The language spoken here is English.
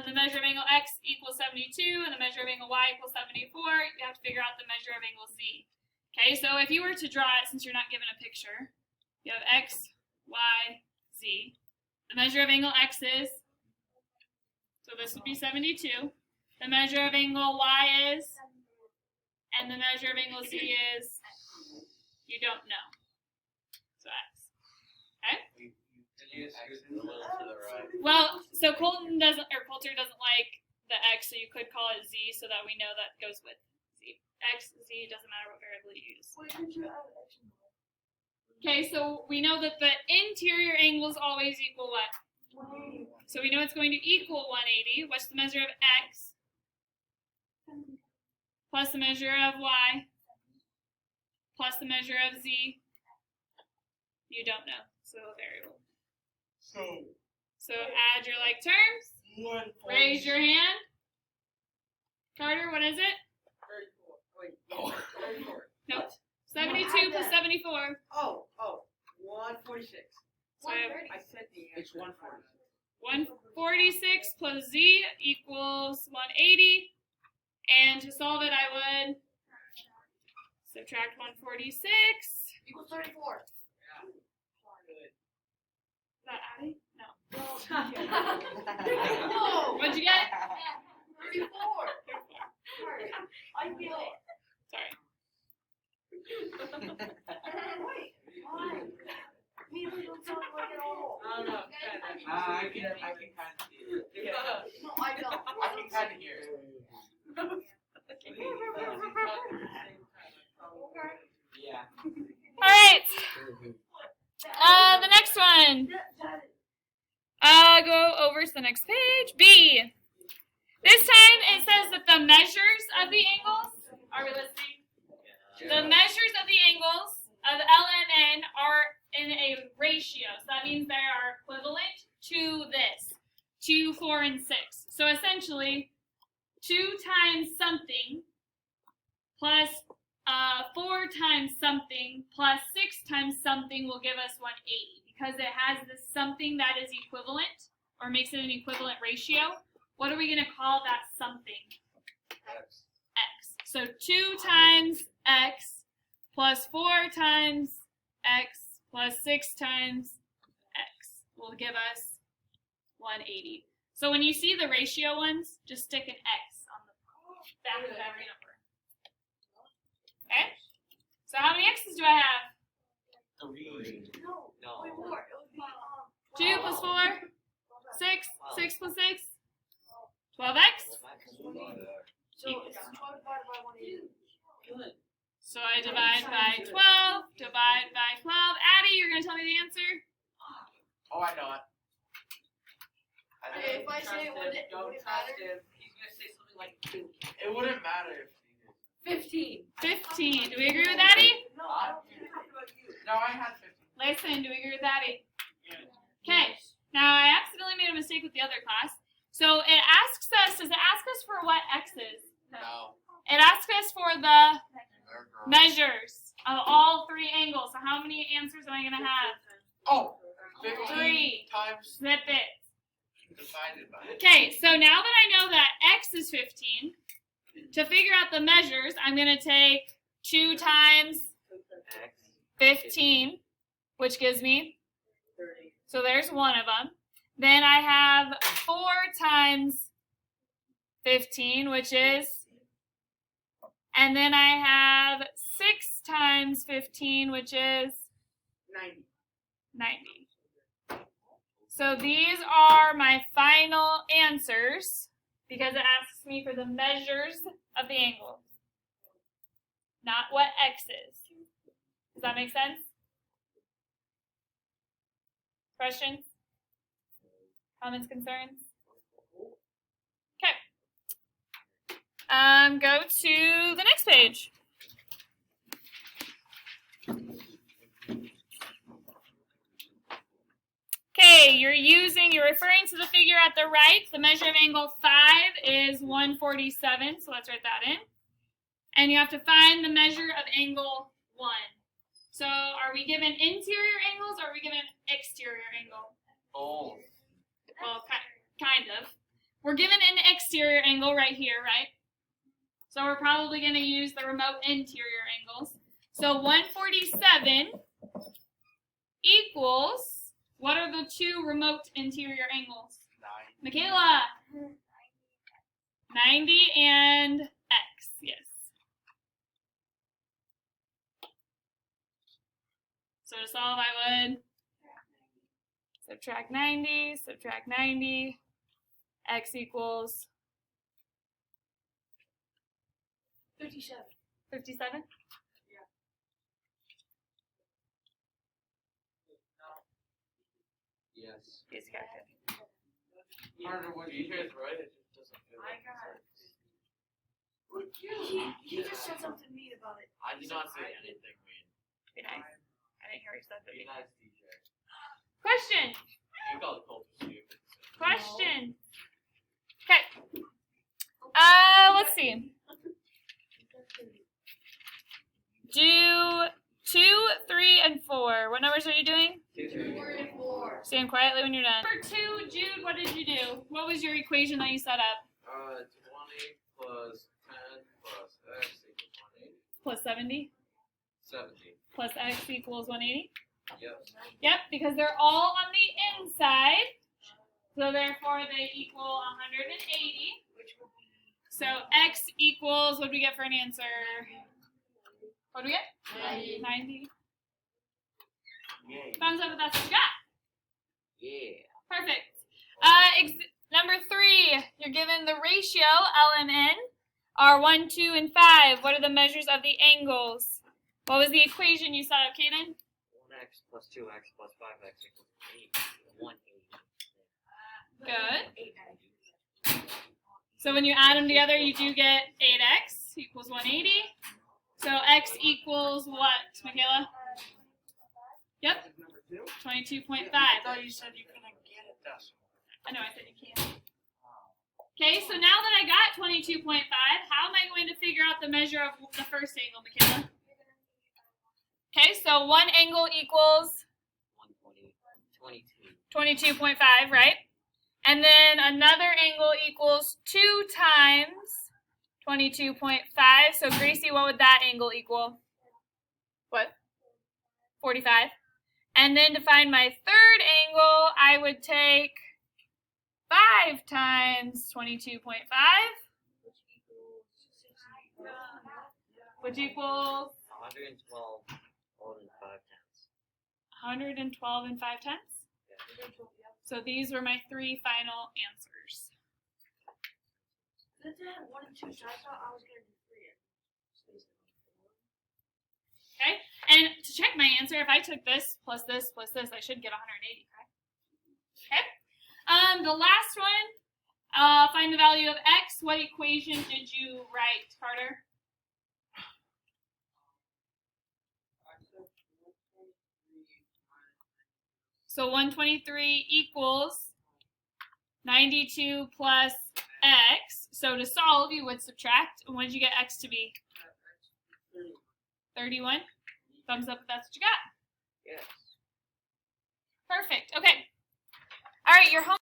the measure of angle x equals 72 and the measure of angle y equals 74, you have to figure out the measure of angle z. Okay, so if you were to draw it, since you're not given a picture, you have x, y, z. The measure of angle x is, so this would be 72. The measure of angle y is, and the measure of angle z is, you don't know. So x. Okay? Well, so Coulter doesn't like the x, so you could call it z, so that we know that goes with z. X, z, doesn't matter what variable you use. Okay, so we know that the interior angles always equal what? 180. So we know it's going to equal 180. What's the measure of x? Plus the measure of y? Plus the measure of z? You don't know, so a variable. So add your like terms. Raise your hand. Carter, what is it? 34. Wait, 34. Nope. 72 plus 74. 146. So I said the answer. It's 146. 146 plus z equals 180. And to solve it, I would subtract 146. Equals 34. Is that adding? No. No. What'd you get? 34. I feel it. Sorry. Wait. Why? We don't sound like it all. No. I can kind of see it. Yeah. No, I don't. I can kind of hear it. Yeah. All right. The next one. Go over to the next page. B. This time it says that the measures of the angles, are we listening? The measures of the angles of L and N are in a ratio. So that means they are equivalent to this, 2, 4, and 6. So essentially, 2 times something plus 4 times something plus 6 times something will give us 180 because it has this something that is equivalent or makes it an equivalent ratio. What are we going to call that something? X. So 2 times x plus 4 times x plus 6 times x will give us 180. So when you see the ratio ones, just stick an x on the back of every number. Okay? So how many x's do I have? 3. No. Wait, more. It would be 2 plus 4, 6, 6 plus 6, 12x. So it's 12 divided by 180. Good. So I divide by 12, divide by 12. Addie, you're going to tell me the answer? Oh, I know it. Hey, if I say it, would it matter? He's gonna say something like 2. It wouldn't matter if he did. 15. 15. Do we agree with Addie? No, I don't think it's about you. No, I had 15. Listen, do we agree with Addie? Okay. Now I accidentally made a mistake with the other class. So it asks us, does it ask us for what x is? No. It asks us for the measures of all 3 angles. So how many answers am I going to have? Oh, 15 3. times Zip it. divided by it. Okay, so now that I know that x is 15, to figure out the measures, I'm going to take 2 times 15, which gives me, so there's one of them. Then I have 4 times 15, which is, and then I have 6 times 15, which is 90. So these are my final answers because it asks me for the measures of the angle, not what x is. Does that make sense? Questions? Comments, concerns? Okay. Go to the next page. Okay, you're referring to the figure at the right. The measure of angle 5 is 147, so let's write that in. And you have to find the measure of angle 1. So are we given interior angles or are we given exterior angle? Oh. Well, kind of. We're we're given an exterior angle right here, right? So we're probably going to use the remote interior angles. So 147 equals, what are the two remote interior angles? 9. Michaela? 90 and x, yes. So to solve, I would subtract 90, x equals 57. 57? Yes. Yes, correct. Harder when you hear it right, it just doesn't feel I like got it's it. He just said something mean about it. I did not say anything mean. Be nice. I didn't hear what you said. Be nice, DJ. Question. You call it culture stupid. Question. Okay. Let's see. Do 2, 3, and 4. What numbers are you doing? 2, 3, 4. Stand quietly when you're done. Number 2, Jude, what did you do? What was your equation that you set up? 20 plus 10 plus x equals 180. Plus 70 70. plus x equals 180? Yep. Yep, because they're all on the inside. So therefore they equal 180. So x equals, what do we get for an answer? What do we get? 90. Yay. Thumbs up if that's what you got. Yeah. Perfect. Number 3, you're given the ratio, L and N, are 1, 2, and 5. What are the measures of the angles? What was the equation you set up, Kaden? 1x plus 2x plus 5x equals 8. 180. Good. So when you add them together, you do get 8x equals 180. So x equals what, Michaela? Yep, Number 2? 22.5. I thought you said you couldn't get it decimal. I know, I said you can't. Okay, so now that I got 22.5, how am I going to figure out the measure of the first angle, Michaela? Okay, so one angle equals 120. 22.5, right? And then another angle equals 2 times 22.5. So Gracie, what would that angle equal? What? 45. And then to find my third angle, I would take 5 times 22.5, which equals 112 more than 5 tenths. 112 and 5 tenths. So these were my 3 final answers. Since I had 1 and 2, so I thought I was going to do 3. Okay, and to check my answer, if I took this plus this plus this, I should get 180, correct? Okay. The last one, find the value of x. What equation did you write, Carter? So 123 equals 92 plus x. So to solve, you would subtract. And what did you get x to be? 31. Thumbs up if that's what you got. Yes. Perfect. Okay. All right, your home.